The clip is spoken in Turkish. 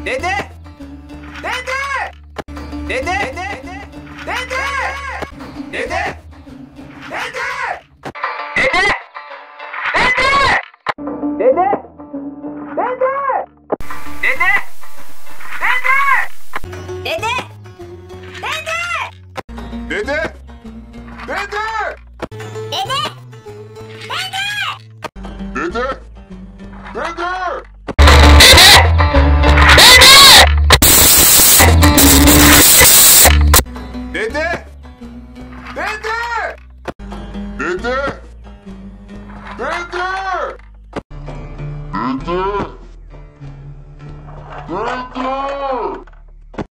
Dede! Dede! Dede! Dede! Dede! Dede! Dede! Dede! Dede! Dede! Dede! Dede! Dede! Dede! Dede! Dede! Dede!